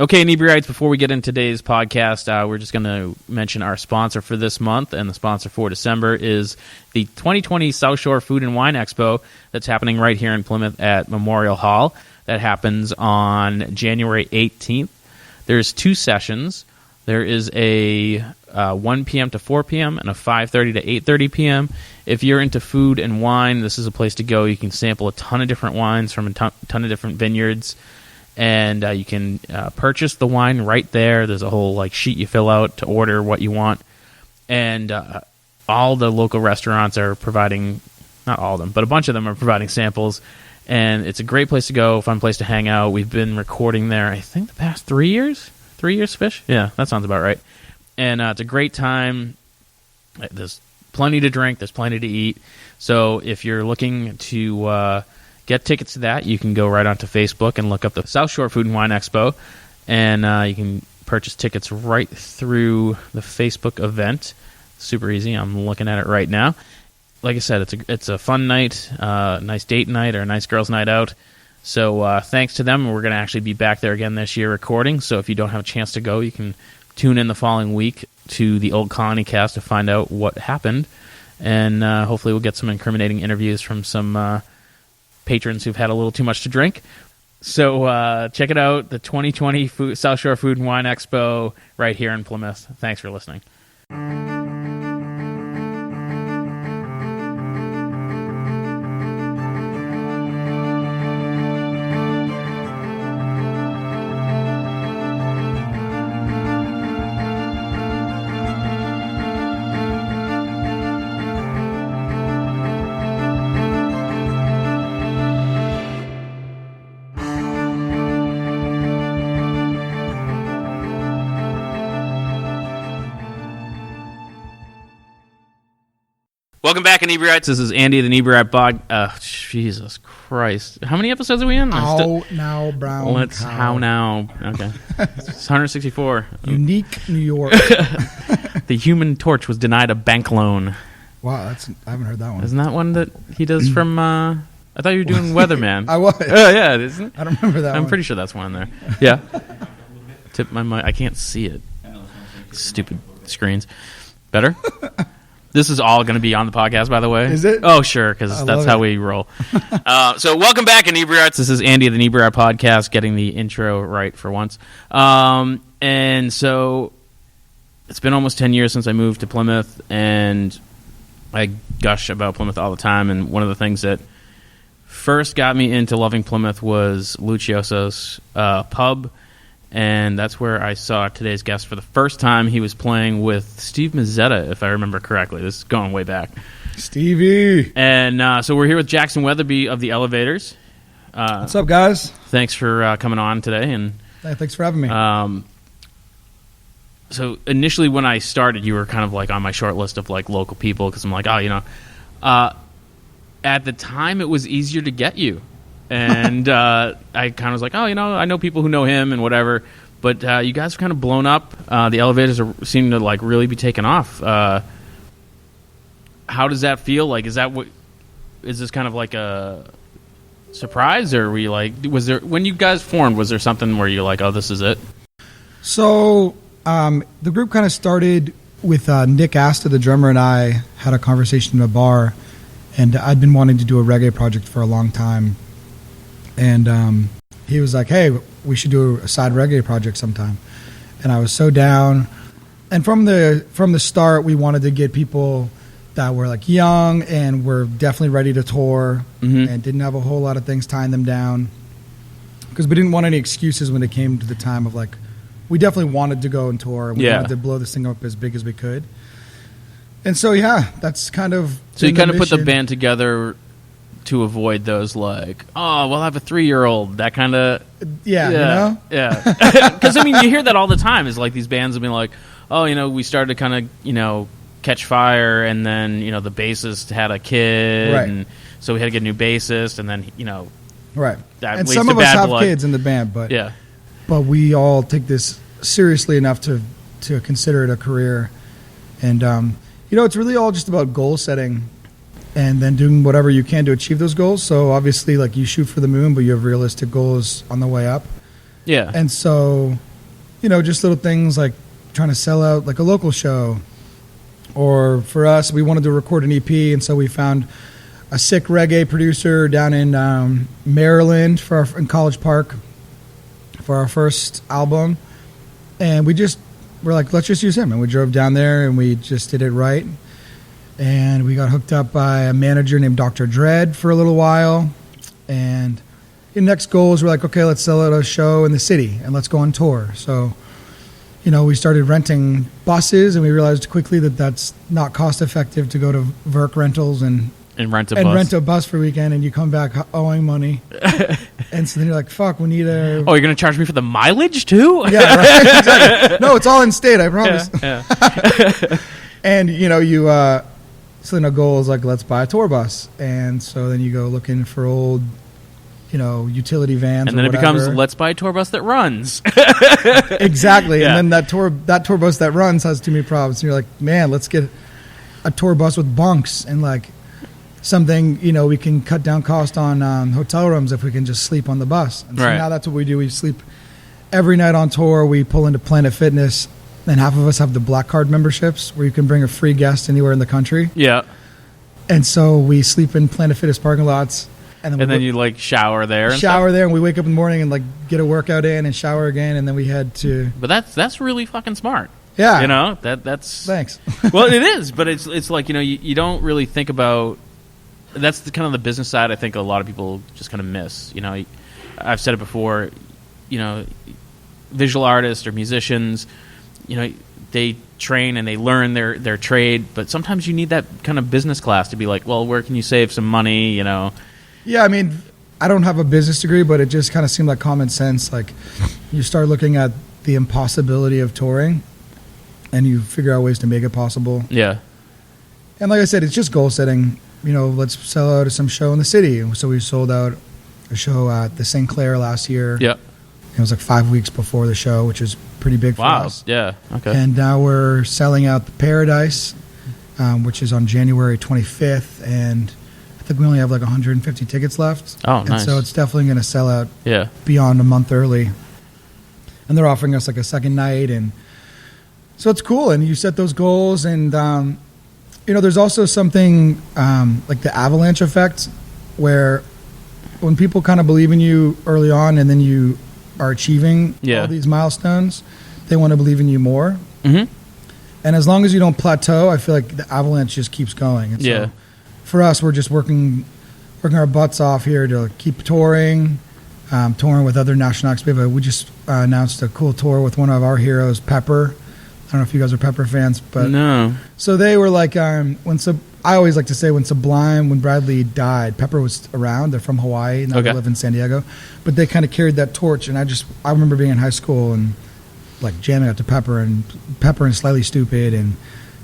Okay, Inebri-arts, before we get into today's podcast, we're just going to mention our sponsor for this month, and the sponsor for December is the 2020 South Shore Food and Wine Expo that's happening right here in Plymouth at Memorial Hall. That happens on January 18th. There's 2 sessions. There is a 1 p.m. to 4 p.m. and a 5:30 to 8:30 p.m. If you're into food and wine, this is a place to go. You can sample a ton of different wines from a ton of different vineyards. And you can purchase the wine right there. There's a whole sheet you fill out to order what you want. And all the local restaurants are providing, not all of them, but a bunch of them are providing samples. And it's a great place to go, fun place to hang out. We've been recording there, I think, the past 3 years. 3 years, Fish? Yeah, that sounds about right. And it's a great time. There's plenty to drink. There's plenty to eat. So if you're looking to get tickets to that, you can go right onto Facebook and look up the South Shore Food and Wine Expo, and you can purchase tickets right through the Facebook event. Super easy. I'm looking at it right now. Like I said, it's a fun night, nice date night or a nice girls' night out. So thanks to them, we're going to actually be back there again this year recording. So if you don't have a chance to go, you can tune in the following week to the Old Colony Cast to find out what happened, and hopefully we'll get some incriminating interviews from some patrons who've had a little too much to drink. So check it out, the 2020 South Shore Food and Wine Expo right here in Plymouth. Thanks for listening. Welcome back, Inebri-arts. This is Andy, the Inebri-art blog. Jesus Christ. How many episodes are we in? Now, brown Let's cow. How now. Okay. It's 164. Unique New York. The Human Torch was denied a bank loan. Wow, I haven't heard that one. Isn't that one that he does from... I thought you were doing Weatherman. I was. Oh, yeah, isn't it? I don't remember that one. I'm pretty sure that's one there. Yeah. Tip my mic. I can't see it. Stupid screens. Better? This is all going to be on the podcast, by the way. Is it? Oh, sure, because that's how we roll. So welcome back, Inebri-arts. This is Andy of the Inebri-art podcast, getting the intro right for once. And so it's been almost 10 years since I moved to Plymouth, and I gush about Plymouth all the time. And one of the things that first got me into loving Plymouth was Lucioso's pub. And that's where I saw today's guest for the first time. He was playing with Steve Mazzetta, if I remember correctly. This is going way back. Stevie. And so we're here with Jackson Wetherbee of the Elevators. What's up, guys? Thanks for coming on today. And Hey, thanks for having me. So initially when I started, you were kind of on my short list of local people, because I'm at the time it was easier to get you. And I kind of was I know people who know him and whatever. But you guys are kind of blown up. The Elevators seem to really be taking off. How does that feel? Is this kind of a surprise, or were you was there, when you guys formed, was there something where you're oh, this is it? So the group kind of started with Nick Asta, the drummer, and I had a conversation in a bar, and I'd been wanting to do a reggae project for a long time. And he was like, hey, we should do a side reggae project sometime. And I was so down. And from the start, we wanted to get people that were young and were definitely ready to tour, and didn't have a whole lot of things tying them down. Because we didn't want any excuses when it came to the time of we definitely wanted to go and tour. And we wanted to blow this thing up as big as we could. And so, yeah, that's kind of... So you kind of put the band together to avoid those I have a 3-year-old, that kind of... Yeah, you know? Yeah. Because, you hear that all the time, is these bands will be we started to kind of, catch fire, and then, the bassist had a kid, right. And so we had to get a new bassist, and then, Right. That and leads some to of us bad have blood. kids in the band, but yeah. But we all take this seriously enough to consider it a career. And, it's really all just about goal setting and then doing whatever you can to achieve those goals. So obviously, you shoot for the moon, but you have realistic goals on the way up. Yeah. And so, just little things like trying to sell out like a local show. Or for us, we wanted to record an EP, and so we found a sick reggae producer down in Maryland in College Park for our first album. And we're like, let's just use him. And we drove down there, and we just did it right. And we got hooked up by a manager named Dr. Dread for a little while. And the next goals were like, okay, let's sell out a show in the city, and let's go on tour. So, we started renting buses, and we realized quickly that that's not cost effective to go to Verk Rentals and rent a bus for a weekend, and you come back owing money. And so then you're like, fuck, we need a... Oh, you're going to charge me for the mileage too? Yeah, right. Exactly. No, it's all in state, I promise. Yeah. And, so then a goal is like, let's buy a tour bus. And so then you go looking for old, utility vans. And then it becomes, let's buy a tour bus that runs. Exactly. Yeah. And then that tour bus that runs has too many problems. And you're like, man, let's get a tour bus with bunks and like something, we can cut down cost on hotel rooms if we can just sleep on the bus. And so now that's what we do. We sleep every night on tour. We pull into Planet Fitness, and half of us have the Black Card memberships where you can bring a free guest anywhere in the country. Yeah. And so we sleep in Planet Fitness parking lots. And then you like shower there. And we wake up in the morning and like get a workout in and shower again, and then we head to... But that's really fucking smart. Yeah. That's... Thanks. Well, it is, but it's like, you don't really think about... That's kind of the business side I think a lot of people just kind of miss. I've said it before, visual artists or musicians, they train and they learn their trade, but sometimes you need that kind of business class to be like, well, where can you save some money, Yeah, I mean, I don't have a business degree, but it just kind of seemed like common sense. Like, you start looking at the impossibility of touring, and you figure out ways to make it possible. Yeah. And like I said, it's just goal setting. Let's sell out some show in the city. So we sold out a show at the St. Clair last year. Yeah. It was like 5 weeks before the show, which is pretty big for us. Yeah. Okay. And now we're selling out the Paradise, which is on January 25th, and I think we only have like 150 tickets left. Oh, nice. And so it's definitely going to sell out Yeah. beyond a month early. And they're offering us like a second night, and so it's cool. And you set those goals, and there's also something like the avalanche effect, where when people kind of believe in you early on, and then you are achieving all these milestones, they want to believe in you more. Mm-hmm. And as long as you don't plateau, I feel like the avalanche just keeps going. And so for us, we're just working our butts off here to keep touring with other national acts. We just announced a cool tour with one of our heroes, Pepper. I don't know if you guys are Pepper fans, but no. So they were like, I always like to say when Bradley died, Pepper was around. They're from Hawaii, now they live in San Diego, but they kind of carried that torch. And I remember being in high school and like jamming out to Pepper and Slightly Stoopid, and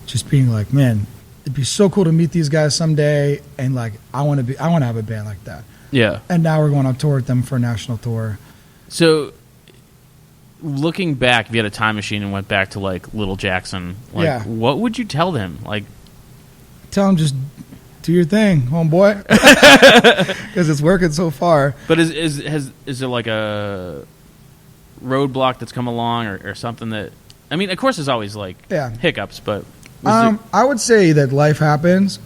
just being like, man, it'd be so cool to meet these guys someday, and like I want to have a band like that. Yeah. And now we're going on tour with them for a national tour. So, looking back, if you had a time machine and went back to like Little Jackson, what would you tell them? Like, tell them just do your thing, homeboy, because it's working so far. But is there like a roadblock that's come along, or something that? I mean, of course, there's always like hiccups, but I would say that life happens,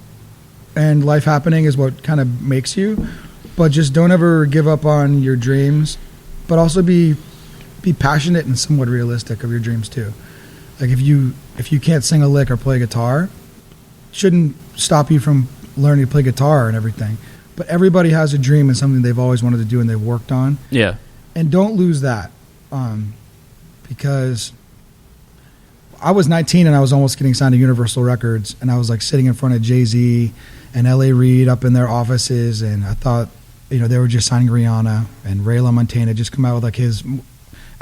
and life happening is what kind of makes you. But just don't ever give up on your dreams, but also be passionate and somewhat realistic of your dreams too. Like if you can't sing a lick or play guitar, shouldn't stop you from learning to play guitar and everything. But everybody has a dream and something they've always wanted to do and they've worked on. Yeah. And don't lose that, because I was 19 and I was almost getting signed to Universal Records, and I was like sitting in front of Jay-Z and L.A. Reid up in their offices, and I thought, they were just signing Rihanna, and Ray LaMontagne had just come out with like his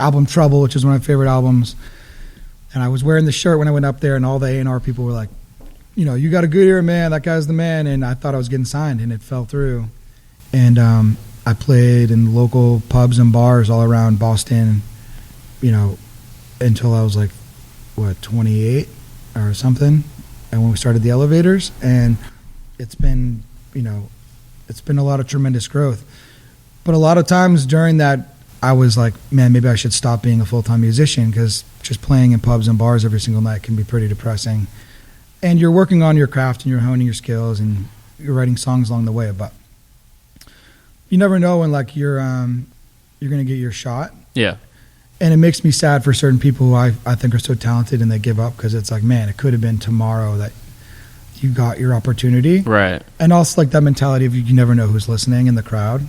album Trouble, which is one of my favorite albums. And I was wearing the shirt when I went up there, and all the A&R people were like, you got a good ear, man. That guy's the man. And I thought I was getting signed, and it fell through. And I played in local pubs and bars all around Boston, until I was like, 28 or something. And when we started the Elovaters, and it's been a lot of tremendous growth. But a lot of times during that, I was like, man, maybe I should stop being a full-time musician, because just playing in pubs and bars every single night can be pretty depressing. And you're working on your craft and you're honing your skills and you're writing songs along the way, but you never know when like you're going to get your shot. Yeah. And it makes me sad for certain people who I think are so talented and they give up, because it's like, man, it could have been tomorrow that you got your opportunity. Right. And also like that mentality of you never know who's listening in the crowd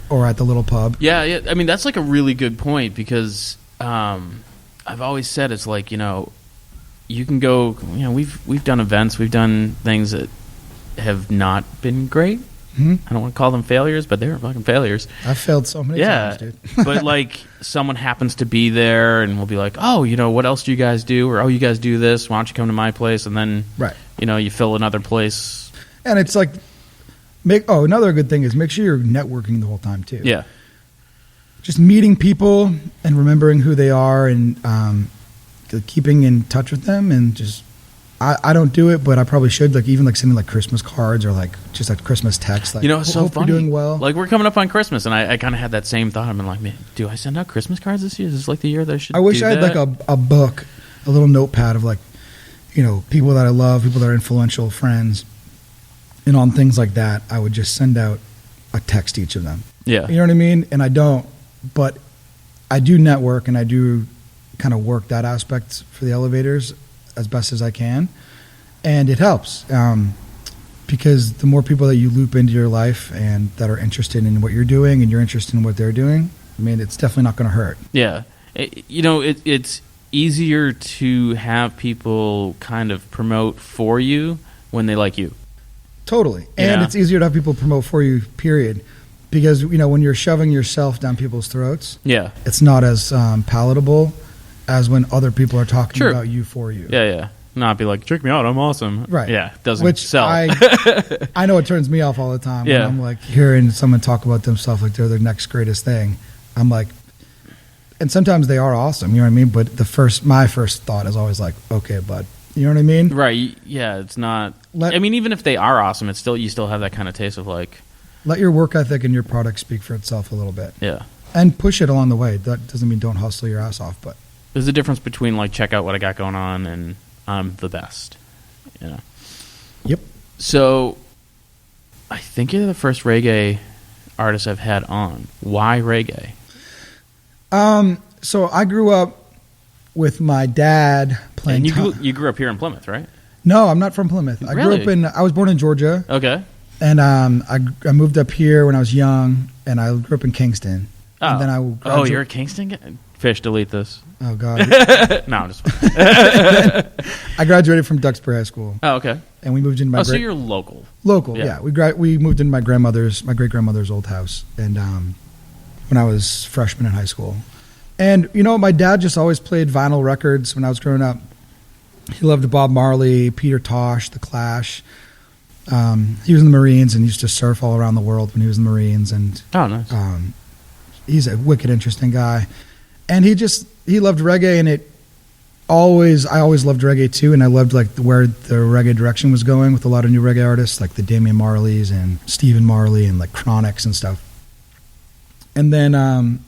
or at the little pub. Yeah. I mean, that's like a really good point, because I've always said it's like, you can go, we've done events, we've done things that have not been great. Mm-hmm. I don't want to call them failures, but they were fucking failures. I've failed so many times, dude. But like someone happens to be there and we'll be like, oh, what else do you guys do? Or, oh, you guys do this. Why don't you come to my place? And then, right. You fill another place. And it's like, another good thing is make sure you're networking the whole time too. Yeah. Just meeting people and remembering who they are and keeping in touch with them, and just I don't do it, but I probably should. Like even like sending like Christmas cards or like just like Christmas texts. Like, it's so hope funny. You're doing well. Like we're coming up on Christmas, and I kind of had that same thought. I'm like, man, do I send out Christmas cards this year? Is this like the year that I should? I wish I had like a book, a little notepad of like, people that I love, people that are influential, friends, and on things like that, I would just send out a text to each of them. Yeah, you know what I mean. And I don't, but I do network, and I do kind of work that aspect for the Elevators as best as I can, and it helps because the more people that you loop into your life and that are interested in what you're doing and you're interested in what they're doing, I mean, it's definitely not going to hurt. Yeah, it's easier to have people kind of promote for you when they like you. Totally, and it's easier to have people promote for you, period, because when you're shoving yourself down people's throats, it's not as palatable as when other people are talking about you for you. Yeah. Not be like, check me out, I'm awesome. Right. Yeah, doesn't sell. I know it turns me off all the time when I'm like hearing someone talk about themselves like they're the next greatest thing. I'm like, and sometimes they are awesome, you know what I mean? But my first thought is always like, okay, bud. You know what I mean? Right. Yeah, it's not... even if they are awesome, you still have that kind of taste of like... Let your work ethic and your product speak for itself a little bit. Yeah. And push it along the way. That doesn't mean don't hustle your ass off, but... There's a difference between like, check out what I got going on and I'm the best. Yep. So, I think you're the first reggae artist I've had on. Why reggae? So I grew up with my dad playing... And you grew up here in Plymouth, right? No, I'm not from Plymouth. Really? I was born in Georgia. Okay. And I moved up here when I was young, and I grew up in Kingston. Oh, and then you're a Kingston guy? Fish, delete this. Oh, God. No, I'm just I graduated from Duxbury High School. Oh, okay. And we moved into my... so you're local. Local, yeah. We moved into my great-grandmother's old house, and when I was freshman in high school. And, my dad just always played vinyl records when I was growing up. He loved Bob Marley, Peter Tosh, The Clash. He was in the Marines and used to surf all around the world when he was in the Marines. And oh, nice. He's a wicked interesting guy. And he loved reggae, and I always loved reggae too, and I loved like where the reggae direction was going with a lot of new reggae artists like the Damian Marleys and Stephen Marley and like Chronics and stuff. And then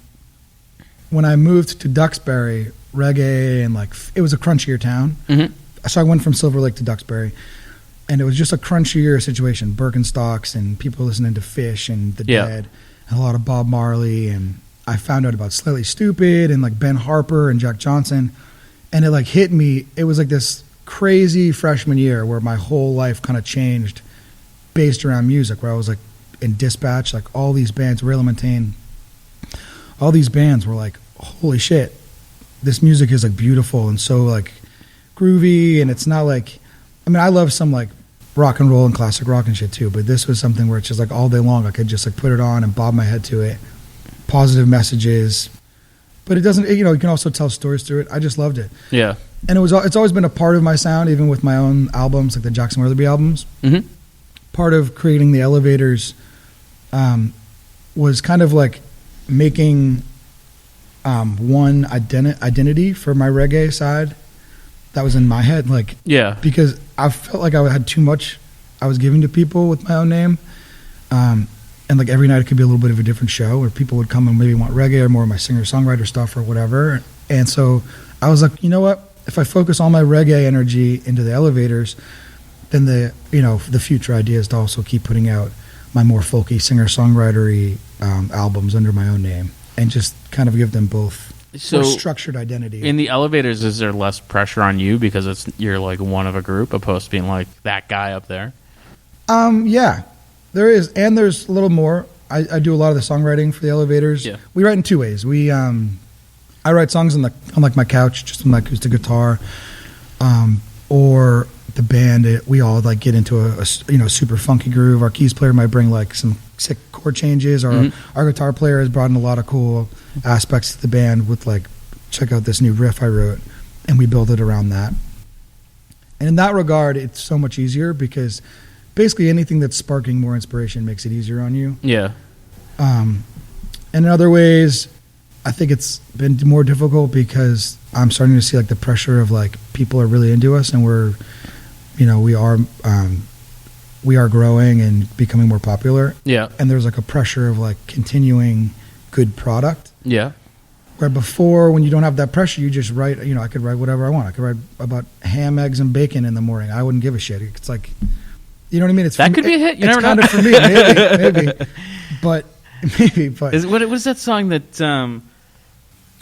when I moved to Duxbury, reggae and like it was a crunchier town. Mm-hmm. So I went from Silver Lake to Duxbury, and it was just a crunchier situation. Birkenstocks and people listening to Fish and The Dead, and a lot of Bob Marley, and I found out about Slightly Stoopid and like Ben Harper and Jack Johnson, and it like hit me. It was like this crazy freshman year where my whole life kind of changed based around music, where I was like in Dispatch, like all these bands, Ray LaMontagne, all these bands were like, holy shit, this music is like beautiful and so like groovy, and it's not like, I mean, I love some like rock and roll and classic rock and shit too, but this was something where it's just like all day long I could just like put it on and bob my head to it. Positive messages, but it doesn't, you can also tell stories through it. I just loved it. Yeah. And it's always been a part of my sound, even with my own albums, like the Jackson Wetherbee albums. Mm-hmm. Part of creating the Elevators was kind of like making one identity for my reggae side that was in my head. Like, yeah, because I felt like I had too much I was giving to people with my own name. And and like every night it could be a little bit of a different show where people would come and maybe want reggae or more of my singer-songwriter stuff or whatever. And so I was like, you know what? If I focus all my reggae energy into the Elevators, then the future idea is to also keep putting out my more folky singer-songwritery albums under my own name and just kind of give them both more structured identity. In the Elevators, is there less pressure on you because you're like one of a group opposed to being like that guy up there? Yeah, there is, and there's a little more. I do a lot of the songwriting for the Elevators. Yeah. We write in two ways. I write songs on like my couch, just on my acoustic guitar, or the band. We all like get into a super funky groove. Our keys player might bring like some sick chord changes, or our guitar player has brought in a lot of cool aspects to the band with like, check out this new riff I wrote, and we build it around that. And in that regard, it's so much easier because basically anything that's sparking more inspiration makes it easier on you. Yeah. And in other ways, I think it's been more difficult because I'm starting to see like the pressure of like people are really into us, and we are growing and becoming more popular. Yeah. And there's like a pressure of like continuing good product. Yeah. Where before, when you don't have that pressure, you just write, I could write whatever I want. I could write about ham, eggs, and bacon in the morning. I wouldn't give a shit. It's like, you know what I mean? That could be a hit. You never know. It's kind of for me, maybe. But what was that song that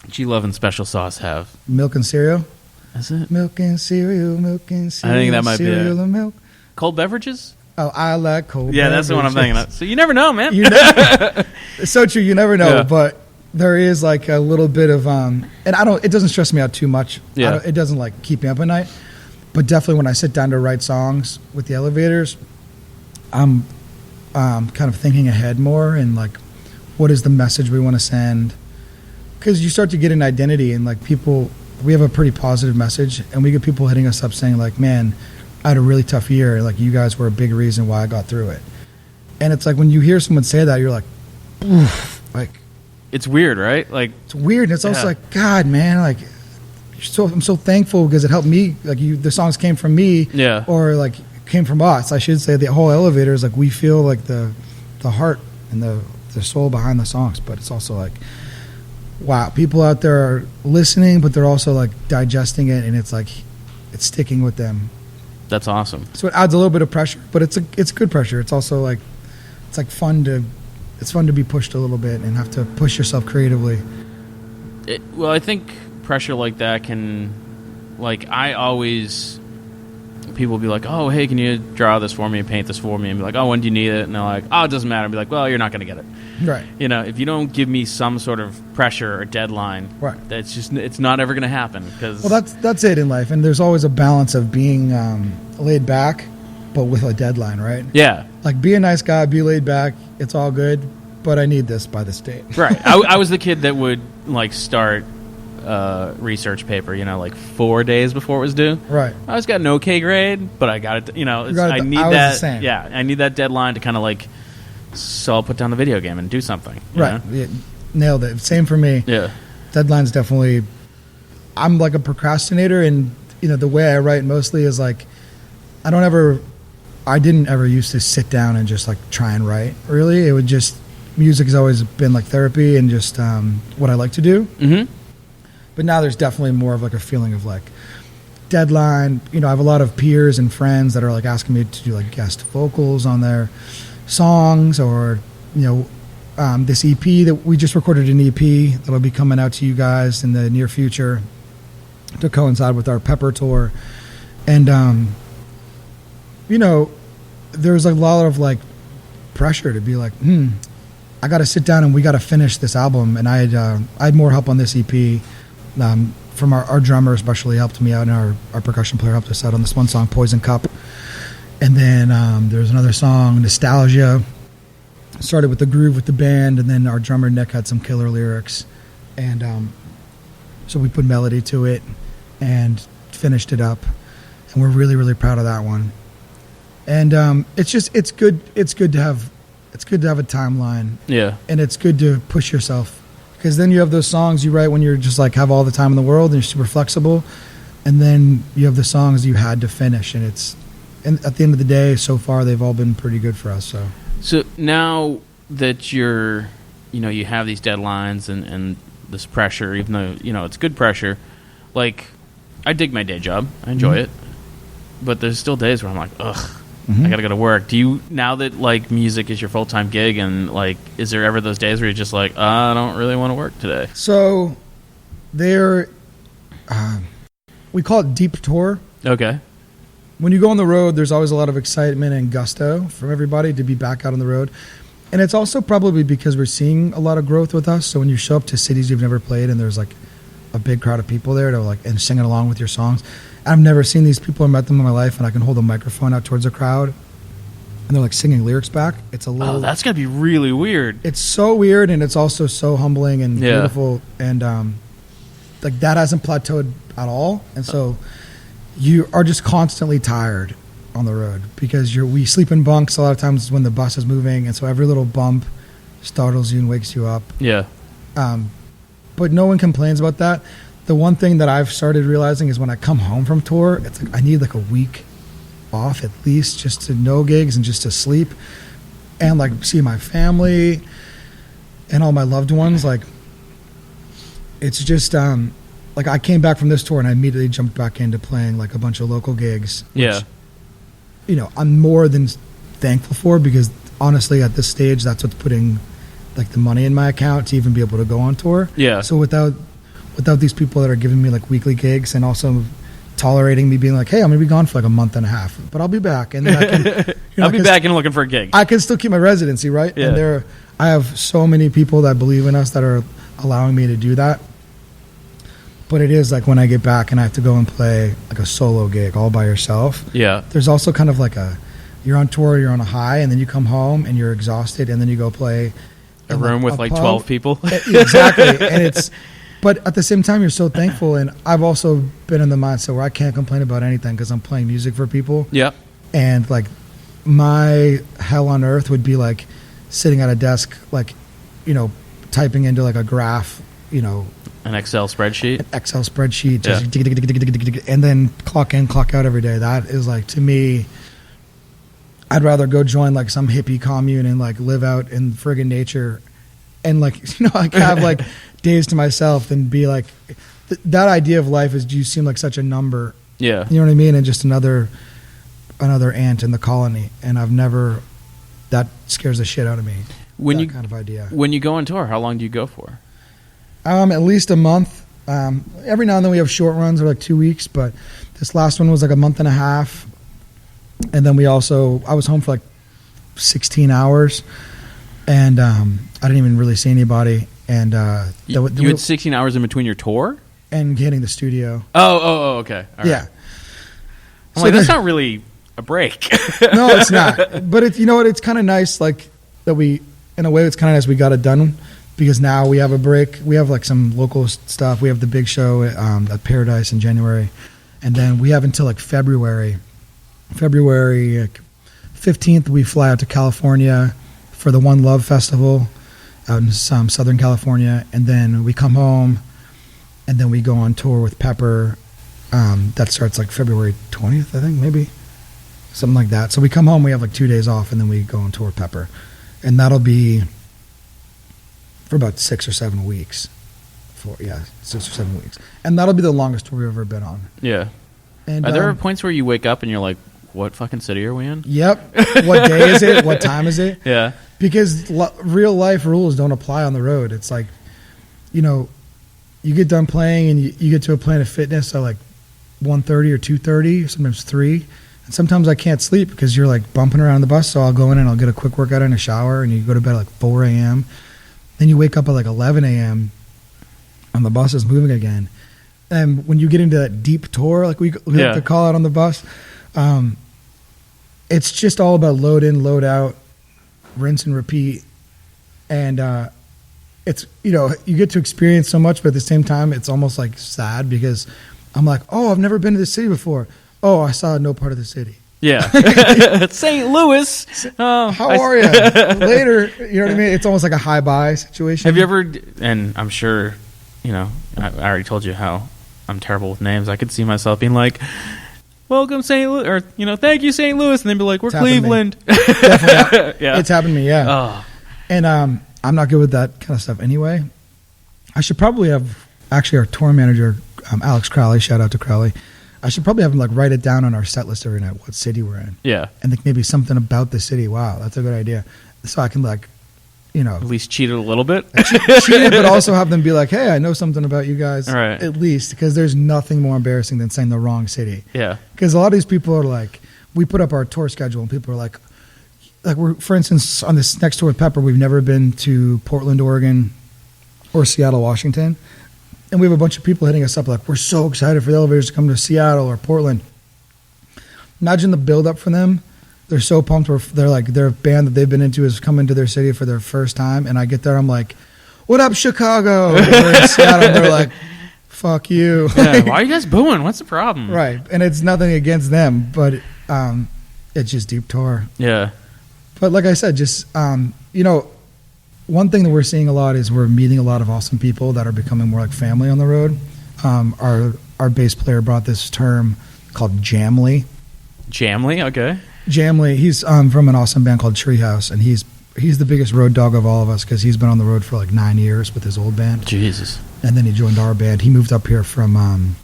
G-Love and Special Sauce have? Milk and Cereal? Is it? Milk and cereal, milk and cereal. I think that might be it. And milk. Cold beverages? Oh, I like cold beverages. Yeah, that's the one I'm thinking of. So you never know, man. It's so true. You never know, but there is like a little bit of, and it doesn't stress me out too much. Yeah. It doesn't like keep me up at night. But definitely when I sit down to write songs with the Elevators, I'm kind of thinking ahead more and like, what is the message we want to send? Because you start to get an identity and like people, we have a pretty positive message, and we get people hitting us up saying like, man, I had a really tough year. Like you guys were a big reason why I got through it. And it's like when you hear someone say that, you're like, oof, like it's weird, right? Like it's weird. And it's also like, God, man, like I'm so thankful because it helped me. Like the songs came from me, or like came from us. I should say the whole Elevators, like we feel like the heart and the soul behind the songs, but it's also like, wow, people out there are listening, but they're also like digesting it, and it's like it's sticking with them. That's awesome. So it adds a little bit of pressure, but it's good pressure. It's also like fun to be pushed a little bit and have to push yourself creatively. Well, I think pressure like that can, like, people will be like, oh, hey, can you draw this for me and paint this for me? And be like, oh, when do you need it? And they're like, oh, it doesn't matter. And be like, well, you're not going to get it. Right. If you don't give me some sort of pressure or deadline, right, it's not ever going to happen. Well, that's it in life. And there's always a balance of being laid back, but with a deadline, right? Yeah. Like, be a nice guy, be laid back. It's all good, but I need this by this date. Right. I was the kid that would, like, start research paper, like 4 days before it was due. Right. I always got an okay grade, but I got it. I need that. Yeah, I need that deadline to kind of like. So I'll put down the video game and do something. Right. Yeah, nailed it. Same for me. Yeah. Deadline's definitely. I'm like a procrastinator, and the way I write mostly is like, I didn't ever used to sit down and just like try and write. Really, it would just music has always been like therapy and just what I like to do. Mm-hmm. But now there's definitely more of like a feeling of like deadline. I have a lot of peers and friends that are like asking me to do like guest vocals on their songs, or this EP that we just recorded, an EP that'll be coming out to you guys in the near future to coincide with our Pepper tour. And there's a lot of like pressure to be like, I got to sit down and we got to finish this album. And I had more help on this EP from our drummer, especially helped me out, and our percussion player helped us out on this one song, Poison Cup. And then there's another song, Nostalgia. Started with the groove with the band, and then our drummer Nick had some killer lyrics. And so we put melody to it and finished it up. And we're really, really proud of that one. And it's good to have a timeline. Yeah. And it's good to push yourself. Because then you have those songs you write when you're just like have all the time in the world and you're super flexible. And then you have the songs you had to finish, and at the end of the day, so far, they've all been pretty good for us. So now, that you have these deadlines and this pressure, even though, it's good pressure. Like, I dig my day job. I enjoy it. But there's still days where I'm like, ugh, I gotta go to work. Do you, now that, like, music is your full-time gig, and, like, is there ever those days where you're just like, I don't really want to work today? So, we call it deep tour. Okay. When you go on the road, there's always a lot of excitement and gusto from everybody to be back out on the road. And it's also probably because we're seeing a lot of growth with us. So when you show up to cities you've never played and there's like a big crowd of people there to like and singing along with your songs, I've never seen these people or met them in my life, and I can hold a microphone out towards a crowd and they're like singing lyrics back. It's a little. Oh, that's gonna be really weird. It's so weird, and it's also so humbling and beautiful, and like that hasn't plateaued at all, and so you are just constantly tired on the road because we sleep in bunks a lot of times when the bus is moving, and so every little bump startles you and wakes you up. Yeah. But no one complains about that. The one thing that I've started realizing is when I come home from tour, it's like I need like a week off at least just to no gigs and just to sleep and like see my family and all my loved ones. Like it's just like I came back from this tour and I immediately jumped back into playing like a bunch of local gigs. Yeah. Which, I'm more than thankful for, because honestly at this stage that's what's putting like the money in my account to even be able to go on tour. Yeah. So without these people that are giving me like weekly gigs and also tolerating me being like, hey, I'm gonna be gone for like a month and a half, but I'll be back, and then I can, I'll be back and looking for a gig. I can still keep my residency, right? Yeah. And I have so many people that believe in us that are allowing me to do that. But it is like when I get back and I have to go and play like a solo gig all by yourself. Yeah. There's also kind of like you're on tour, you're on a high, and then you come home and you're exhausted, and then you go play a room with like 12 people. Exactly. And but at the same time, you're so thankful. And I've also been in the mindset where I can't complain about anything because I'm playing music for people. Yeah. And like my hell on earth would be like sitting at a desk, like, typing into like a graph, an Excel spreadsheet. Just and then clock in, clock out every day. That is like, to me, I'd rather go join like some hippie commune and like live out in friggin' nature and like, like have like days to myself than be like, that idea of life is, you seem like such a number. Yeah. You know what I mean? And just another ant in the colony. And that scares the shit out of me. Kind of idea. When you go on tour, how long do you go for? At least a month. Every now and then we have short runs, or like 2 weeks, but this last one was like a month and a half. And then I was home for like 16 hours, and I didn't even really see anybody. And you had 16 hours in between your tour and hitting the studio. Oh, okay. All right. Yeah. I'm like, that's not really a break. No, it's not. But it's kind of nice, like that in a way, it's kind of nice we got it done, because now we have a break. We have like some local stuff. We have the big show at Paradise in January, and then we have until like February 15th. We fly out to California for the One Love Festival out in Southern California, and then we come home, and then we go on tour with Pepper. That starts like February 20th, I think, maybe something like that. So we come home, we have like 2 days off, and then we go on tour with Pepper, and that'll be for about 6 or 7 weeks. 6 or 7 weeks, and that'll be the longest tour we've ever been on. Yeah. And are there points where you wake up and you're like, what fucking city are we in? Yep. What day is it? What time is it? Yeah. Because real life rules don't apply on the road. It's like, you get done playing and you get to a Planet Fitness at like 1:30 or 2:30, sometimes 3. And sometimes I can't sleep because you're like bumping around the bus. So I'll go in and I'll get a quick workout in a shower, and you go to bed at like 4 a.m. Then you wake up at like 11 a.m. and the bus is moving again. And when you get into that deep tour, like we have to call out on the bus, it's just all about load in, load out, rinse and repeat. And it's, you get to experience so much, but at the same time, it's almost like sad because I'm like, oh, I've never been to this city before. Oh, I saw no part of the city. Yeah. St. Louis. How are you? Later. You know what I mean? It's almost like a high-buy situation. Have you ever, and I'm sure, I already told you how I'm terrible with names. I could see myself being like, welcome St. Louis, or, thank you St. Louis, and they'd be like, we're Cleveland. Definitely. Yeah. It's happened to me, yeah. And I'm not good with that kind of stuff anyway. I should probably have, actually, our tour manager, Alex Crowley, shout out to Crowley. I should probably have him like write it down on our set list every night, what city we're in. Yeah. And like maybe something about the city. Wow, that's a good idea. So I can like, at least cheat it a little bit. cheat it, but also have them be like, hey, I know something about you guys. Right. At least, because there's nothing more embarrassing than saying the wrong city. Yeah. Because a lot of these people are like, we put up our tour schedule and people are like we're, for instance, on this next tour with Pepper, we've never been to Portland, Oregon or Seattle, Washington. And we have a bunch of people hitting us up like, we're so excited for the Elovaters to come to Seattle or Portland. Imagine the build-up for them. They're so pumped. They're like, their band that they've been into is coming to their city for their first time. And I get there, I'm like, what up, Chicago? We're in Seattle. They're like, fuck you. Yeah, why are you guys booing? What's the problem? Right. And it's nothing against them, but it's just deep tour. Yeah. But like I said, just, one thing that we're seeing a lot is we're meeting a lot of awesome people that are becoming more like family on the road. Our bass player brought this term called Jamly. Jamly, okay. Jamly, he's from an awesome band called Treehouse, and he's the biggest road dog of all of us because he's been on the road for like 9 years with his old band. Jesus. And then he joined our band. He moved up here from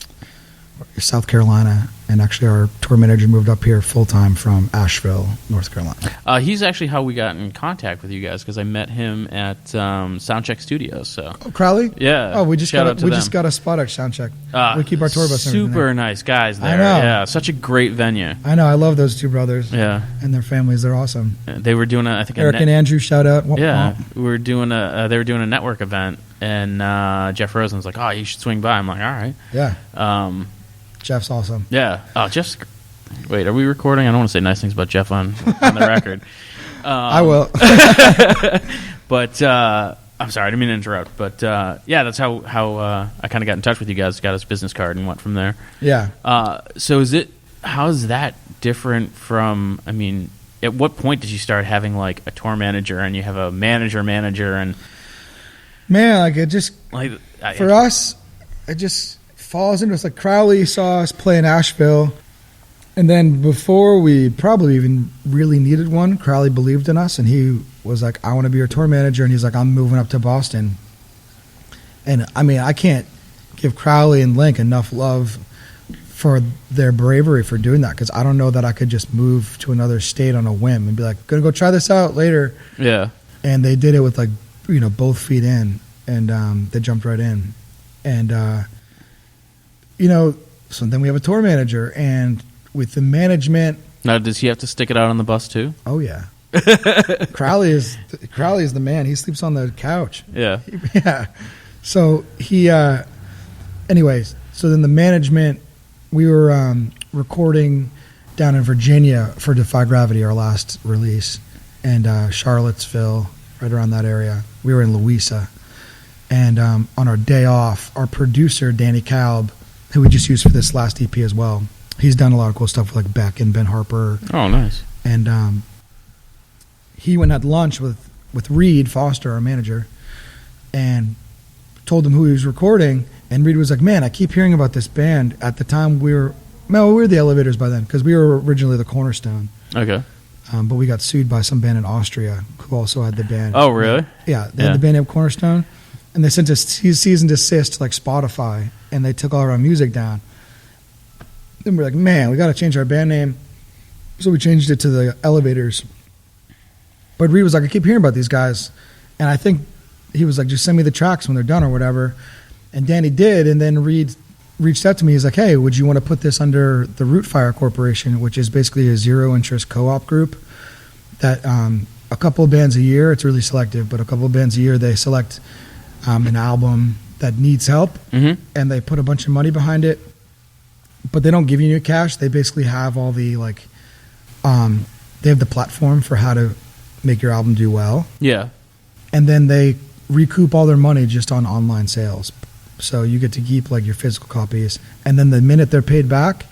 South Carolina, and actually our tour manager moved up here full-time from Asheville, North Carolina. He's actually how we got in contact with you guys because I met him at Soundcheck Studios. So. Oh, Crowley? Yeah. Oh, we just got a spot at Soundcheck. We keep our tour bus. Super nice guys there. I know. Yeah, such a great venue. I know. I love those two brothers. Yeah. And their families. They're awesome. They were doing Eric and Andrew, shout out. Yeah. We were doing they were doing a network event, and Jeff Rosen was like, "Oh, you should swing by." I'm like, "All right." Yeah. Jeff's awesome. Yeah. Oh, Jeff's. Wait, are we recording? I don't want to say nice things about Jeff on the record. I will. But I'm sorry, I didn't mean to interrupt. But that's how I kind of got in touch with you guys. Got his business card and went from there. Yeah. So how's that different from? I mean, at what point did you start having like a tour manager and you have a manager and? Man, like it just for us, it just falls into. It's like Crowley saw us play in Asheville, and then before we probably even really needed one, Crowley believed in us, and he was like, "I want to be your tour manager," and he's like, "I'm moving up to Boston." And I mean, I can't give Crowley and Link enough love for their bravery for doing that because I don't know that I could just move to another state on a whim and be like, "Gonna go try this out later." Yeah. And they did it with like both feet in, and they jumped right in, and so then we have a tour manager, and with the management. Now, does he have to stick it out on the bus too? Oh yeah, Crowley is the man. He sleeps on the couch. Yeah, yeah. So he, anyways. So then the management, we were recording down in Virginia for Defy Gravity, our last release, and Charlottesville, right around that area. We were in Louisa, and on our day off, our producer Danny Kalb, who we just used for this last EP as well. He's done a lot of cool stuff with like Beck and Ben Harper. Oh, nice. And he went and had lunch with Reed Foster, our manager, and told him who he was recording. And Reed was like, "Man, I keep hearing about this band." At the time, we were the Elovaters by then because we were originally the Cornerstone. Okay. But we got sued by some band in Austria who also had the band. Oh, really? Yeah, they had the band named Cornerstone. And they sent us cease and desist to like Spotify, and they took all our music down. Then we're like, man, we got to change our band name. So we changed it to the Elovaters. But Reed was like, I keep hearing about these guys. And I think he was like, just send me the tracks when they're done or whatever. And Danny did. And then Reed reached out to me. He's like, hey, would you want to put this under the Rootfire Corporation, which is basically a zero-interest co-op group that a couple of bands a year, it's really selective, but a couple of bands a year, they select an album that needs help, and they put a bunch of money behind it, but they don't give you any cash. They basically have all the they have the platform for how to make your album do well. Yeah. And then they recoup all their money just on online sales. So you get to keep like your physical copies, and then the minute they're paid back,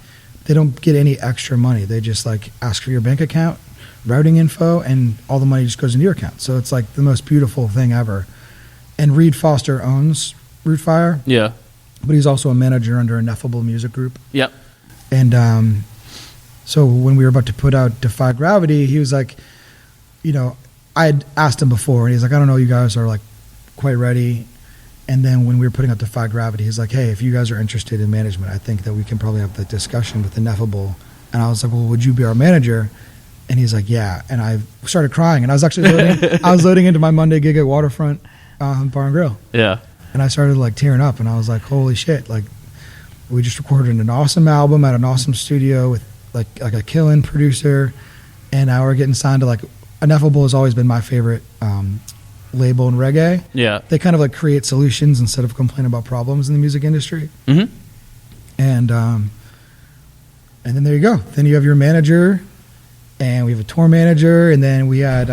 they don't get any extra money. They just like ask for your bank account, routing info, and all the money just goes into your account. So it's like the most beautiful thing ever. And Reed Foster owns Rootfire. Yeah. But he's also a manager under Ineffable Music Group. Yep. And so when we were about to put out Defy Gravity, he was like, I had asked him before, and he's like, I don't know, you guys are like quite ready. And then when we were putting up Defy Gravity, he's like, hey, if you guys are interested in management, I think that we can probably have the discussion with Ineffable. And I was like, well, would you be our manager? And he's like, yeah. And I started crying, and I was actually loading into my Monday gig at Waterfront Bar and Grill. Yeah. And I started like tearing up, and I was like, holy shit, like we just recorded an awesome album at an awesome studio with like a killing producer, and now we're getting signed to like Ineffable has always been my favorite label in reggae. Yeah. They kind of like create solutions instead of complaining about problems in the music industry. Mm-hmm. And then there you go. Then you have your manager, and we have a tour manager, and then we had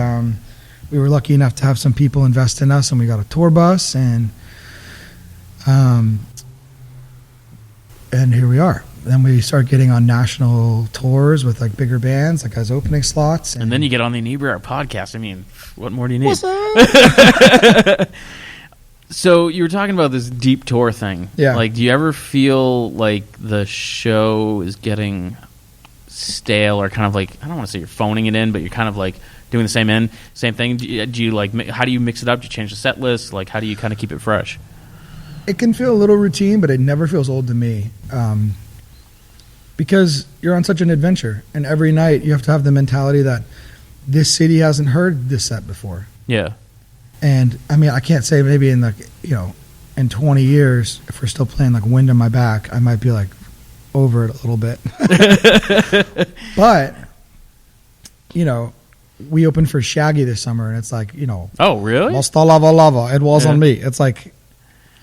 we were lucky enough to have some people invest in us, and we got a tour bus, and here we are. Then we start getting on national tours with like bigger bands, like as opening slots. And then you get on the Inebri-art podcast. I mean, what more do you need? What's up? So you were talking about this deep tour thing. Yeah. Like, do you ever feel like the show is getting stale, or kind of like, I don't want to say you're phoning it in, but you're kind of like doing the same thing? Do you like, how do you mix it up? Do you change the set list? Like, how do you kind of keep it fresh? It can feel a little routine, but it never feels old to me. Because you're on such an adventure, and every night you have to have the mentality that this city hasn't heard this set before. Yeah. And I mean, I can't say maybe in like, in 20 years, if we're still playing like Wind on My Back, I might be like over it a little bit. But, we opened for Shaggy this summer, and it's like, Oh, really? Hasta lava lava, it was on me. It's like,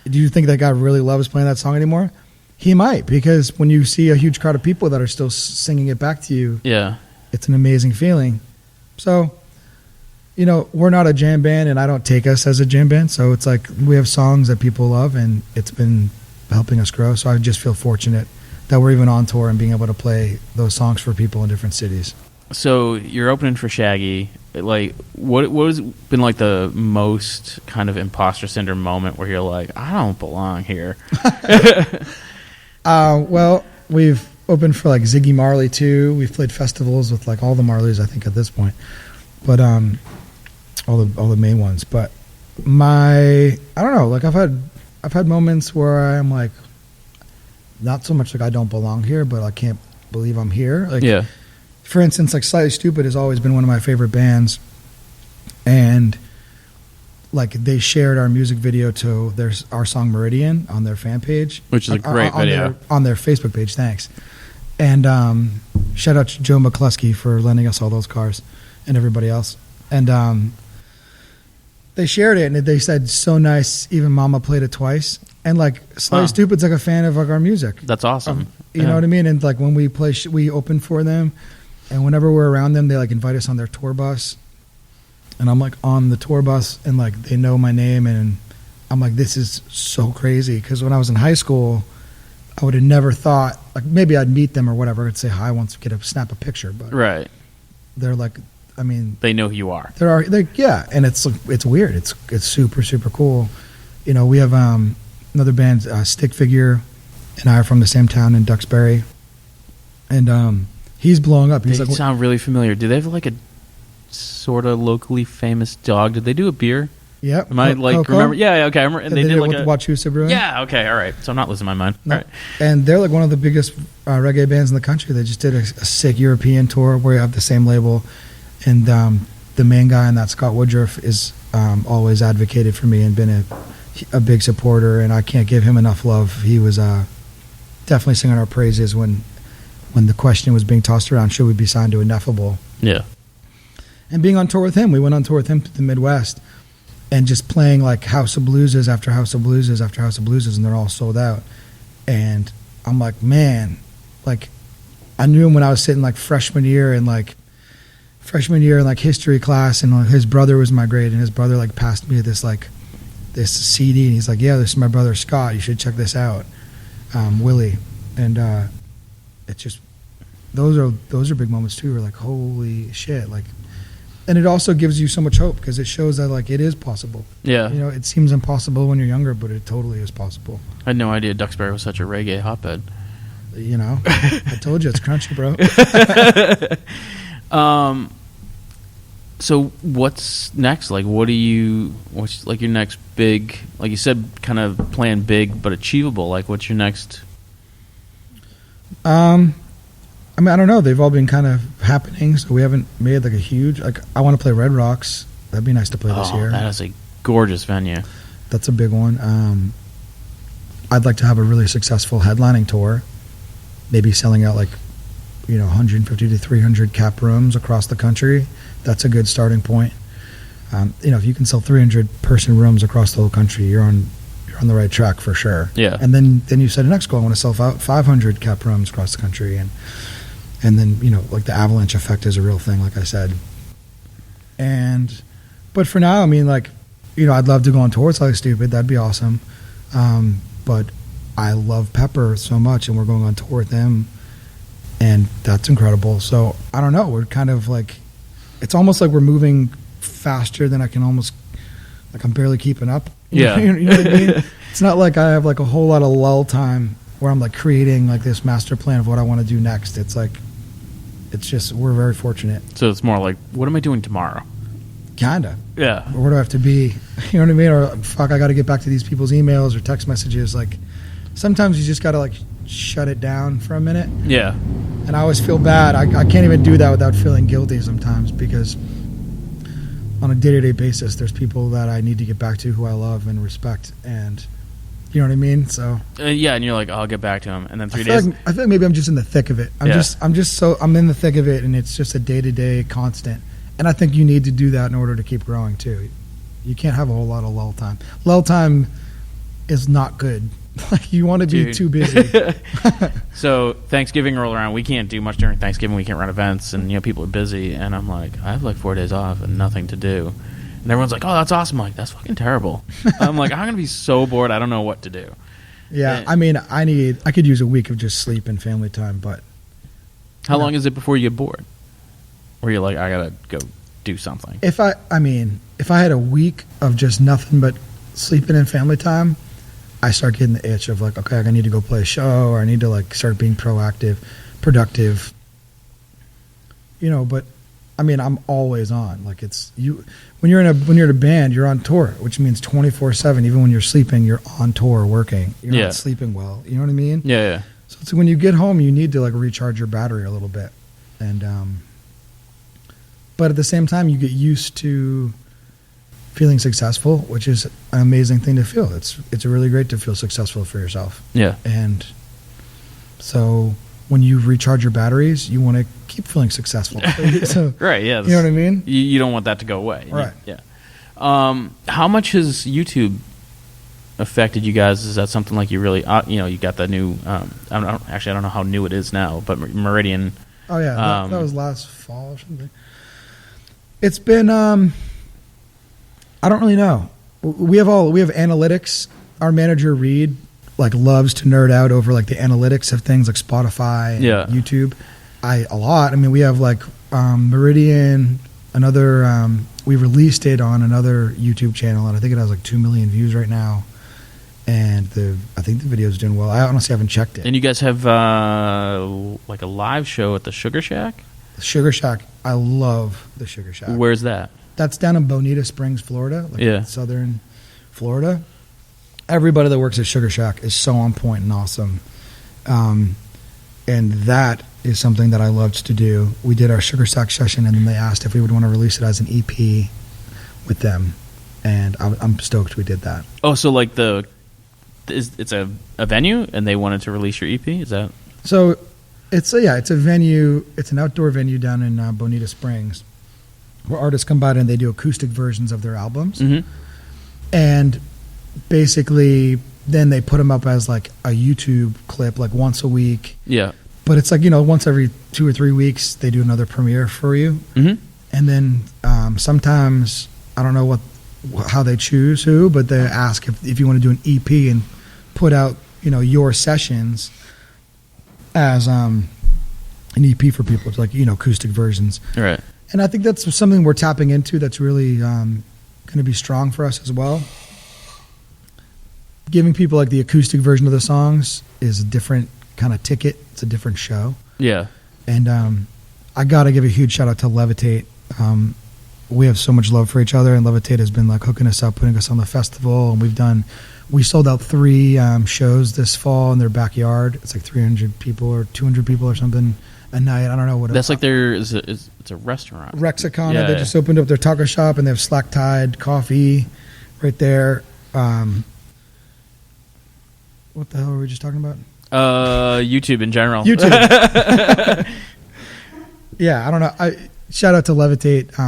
do you think that guy really loves playing that song anymore? He might, because when you see a huge crowd of people that are still singing it back to you, yeah, it's an amazing feeling. So, we're not a jam band, and I don't take us as a jam band. So it's like we have songs that people love, and it's been helping us grow. So I just feel fortunate that we're even on tour and being able to play those songs for people in different cities. So you're opening for Shaggy. Like, what has been like the most kind of imposter syndrome moment where you're like, I don't belong here? Well, we've opened for like Ziggy Marley too. We've played festivals with like all the Marleys, I think, at this point. But all the main ones. But I don't know. Like I've had moments where I'm like, not so much like I don't belong here, but I can't believe I'm here. Like, yeah. For instance, like Slightly Stoopid has always been one of my favorite bands, and like they shared our music video to our song Meridian on their fan page, which is a great video on their Facebook page. Thanks. And shout out to Joe McCluskey for lending us all those cars and everybody else. And they shared it, and they said, so nice, even Mama played it twice. And like Slightly Stupid's like a fan of like our music. That's awesome. You know what I mean? And like when we play, we open for them, and whenever we're around them, they like invite us on their tour bus. And I'm like on the tour bus, and like they know my name, and I'm like, this is so crazy. Because when I was in high school, I would have never thought, like maybe I'd meet them or whatever, I'd say hi once, snap a picture. But right, they're like, I mean, they know who you are. Yeah, and it's weird. It's super super cool. We have another band, Stick Figure, and I are from the same town in Duxbury, and he's blowing up. He's They like, sound really familiar. Do they have like a sort of locally famous dog? Did they do a beer? Yep. Am I like Coco? remember? Yeah, okay. I remember, and they did like with Wachusett Brewing. Yeah, okay, all right. So I'm not losing my mind. No. All right. And they're like one of the biggest reggae bands in the country. They just did a sick European tour where you have the same label, and the main guy on that, Scott Woodruff, is always advocated for me and been a big supporter, and I can't give him enough love. He was definitely singing our praises when the question was being tossed around, should we be signed to Ineffable? Yeah. And being on tour with him, we went on tour with him to the Midwest, and just playing like House of Blueses after House of Blueses after House of Blueses, and they're all sold out. And I'm like, man, like I knew him when I was sitting like freshman year in history class, and his brother was in my grade, and his brother like passed me this CD, and he's like, yeah, this is my brother Scott, you should check this out, Willie. And it's just those are big moments too. We're like, holy shit, like. And it also gives you so much hope, because it shows that like it is possible. Yeah. It seems impossible when you're younger, but it totally is possible. I had no idea Duxbury was such a reggae hotbed. I told you it's crunchy, bro. So what's next? Like, what's like your next big, like you said, kind of plan big but achievable? Like, what's your next? I mean, I don't know. They've all been kind of happening, so we haven't made like a huge. Like, I want to play Red Rocks. That'd be nice to play this year. That is a gorgeous venue. That's a big one. I'd like to have a really successful headlining tour, maybe selling out like 150 to 300 cap rooms across the country. That's a good starting point. If you can sell 300 person rooms across the whole country, you're on the right track for sure. Yeah. And then you set a next goal. I want to sell out 500 cap rooms across the country, and then like the avalanche effect is a real thing, like I said. But for now, I mean, like, I'd love to go on tour with Slightly Stupid. That'd be awesome. But I love Pepper so much, and we're going on tour with them, and that's incredible. So I don't know. We're kind of like, it's almost like we're moving faster than I can almost, like I'm barely keeping up. Yeah. You know what I mean? It's not like I have like a whole lot of lull time where I'm like creating like this master plan of what I want to do next. It's like, it's just, we're very fortunate. So it's more like, what am I doing tomorrow? Kinda. Yeah. Or where do I have to be? You know what I mean? Or fuck, I got to get back to these people's emails or text messages. Like, sometimes you just got to like shut it down for a minute. Yeah. And I always feel bad. I can't even do that without feeling guilty sometimes, because on a day-to-day basis, there's people that I need to get back to who I love and respect, and you know what I mean? So yeah, and you're like, I'll get back to him, and then 3 days. I feel like maybe I'm just in the thick of it. I'm in the thick of it, and it's just a day-to-day constant. And I think you need to do that in order to keep growing too. You can't have a whole lot of lull time. Lull time is not good. Like, you want to be too busy. So Thanksgiving roll around. We can't do much during Thanksgiving. We can't run events, and people are busy. And I'm like, I have like 4 days off and nothing to do. And everyone's like, oh, that's awesome. I'm like, that's fucking terrible. I'm like, I'm gonna be so bored. I don't know what to do. Yeah, I mean, I could use a week of just sleep and family time. But how long is it before you get bored? Where you're like, I gotta go do something. If I had a week of just nothing but sleeping and family time, I start getting the itch of like, okay, I need to go play a show, or I need to like start being proactive, productive. But I mean, I'm always on. Like, it's you when you're in a band, you're on tour, which means 24/7. Even when you're sleeping, you're on tour working. You're not sleeping well. You know what I mean? Yeah. So it's when you get home, you need to like recharge your battery a little bit, and but at the same time, you get used to feeling successful, which is an amazing thing to feel. It's really great to feel successful for yourself. Yeah. And so when you recharge your batteries, you want to keep feeling successful. So, right, yeah. You know what I mean? You don't want that to go away. Right. Yeah. How much has YouTube affected you guys? Is that something like you really, you got the new, I don't know how new it is now, but Meridian. Oh, yeah. That was last fall or something. It's been, I don't really know. We have analytics. Our manager Reed like loves to nerd out over like the analytics of things like Spotify and YouTube. A lot. I mean, we have like Meridian, another. We released it on another YouTube channel, and I think it has like 2 million views right now. And I think the video's doing well. I honestly haven't checked it. And you guys have like a live show at the Sugar Shack. The Sugar Shack. I love the Sugar Shack. Where's that? That's down in Bonita Springs, Florida, southern Florida. Everybody that works at Sugar Shack is so on point and awesome. And that is something that I loved to do. We did our Sugar Shack session, and then they asked if we would want to release it as an EP with them. And I'm stoked we did that. Oh, so like it's a venue, and they wanted to release your EP? Is that? So it's a venue. It's an outdoor venue down in Bonita Springs, where artists come by and they do acoustic versions of their albums. Mm-hmm. And basically then they put them up as like a YouTube clip like once a week. Yeah. But it's like, once every 2 or 3 weeks they do another premiere for you. Mm-hmm. And then sometimes, I don't know how they choose who, but they ask if you want to do an EP and put out, your sessions as an EP for people. It's like, acoustic versions. Right. And I think that's something we're tapping into that's really going to be strong for us as well. Giving people like the acoustic version of the songs is a different kind of ticket. It's a different show. Yeah. And I got to give a huge shout out to Levitate. we have so much love for each other, and Levitate has been like hooking us up, putting us on the festival, and we sold out 3 shows this fall in their backyard. It's like 300 people or 200 people or something a night. I don't know what. That's like it's a restaurant. Rexicana. Yeah, they just opened up their taco shop, and they have Slack Tide coffee right there. What the hell were we just talking about? YouTube in general. YouTube. Yeah, I don't know. Shout out to Levitate.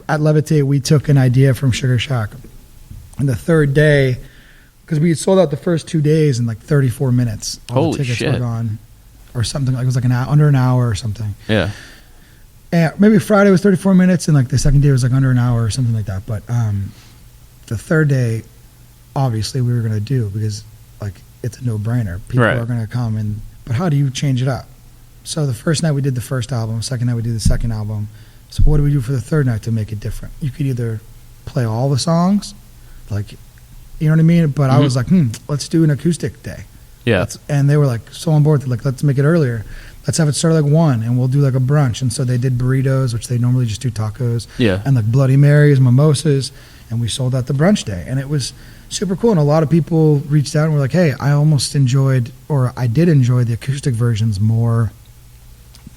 At Levitate, we took an idea from Sugar Shack. And the third day, because we had sold out the first 2 days in like 34 minutes. All Holy the tickets shit. were gone. Or something. Like it was like under an hour or something. Yeah. And maybe Friday was 34 minutes, and like the second day was like under an hour or something like that. But the third day, obviously, we were going to do, because like it's a no-brainer. People Right. are going to come, but how do you change it up? So the first night we did the first album, second night we did the second album. So what do we do for the third night to make it different? You could either play all the songs, like, you know what I mean? But I was like, let's do an acoustic day. Yeah. And they were like so on board. They're like, let's make it earlier. Let's have it start at like 1, and we'll do like a brunch. And so they did burritos, which they normally just do tacos. Yeah. And like Bloody Marys, mimosas, and we sold out the brunch day. And it was super cool. And a lot of people reached out and were like, hey, I did enjoy the acoustic versions more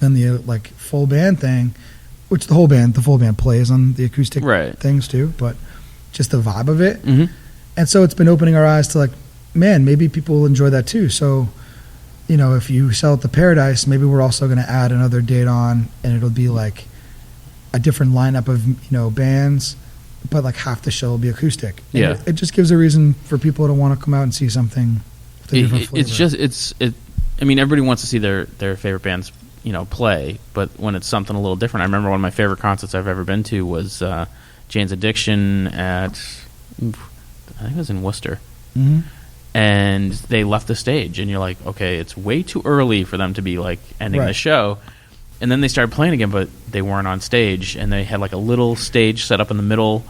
than the like full band thing, which the full band plays on the acoustic things too, but just the vibe of it. Mm-hmm. And so it's been opening our eyes to like, man, maybe people will enjoy that too. So, you know, if you sell at the Paradise, maybe we're also going to add another date on, and it'll be like a different lineup of, you know, bands, but like half the show will be acoustic. And Yeah. it just gives a reason for people to want to come out and see something with a different flavor. I mean, everybody wants to see their favorite bands, you know, play, but when it's something a little different. I remember one of my favorite concerts I've ever been to was Jane's Addiction at, I think it was in Worcester. Mm-hmm. And they left the stage, and you're like, okay, it's way too early for them to be like ending the show. And then they started playing again, but they weren't on stage, and they had like a little stage set up in the middle.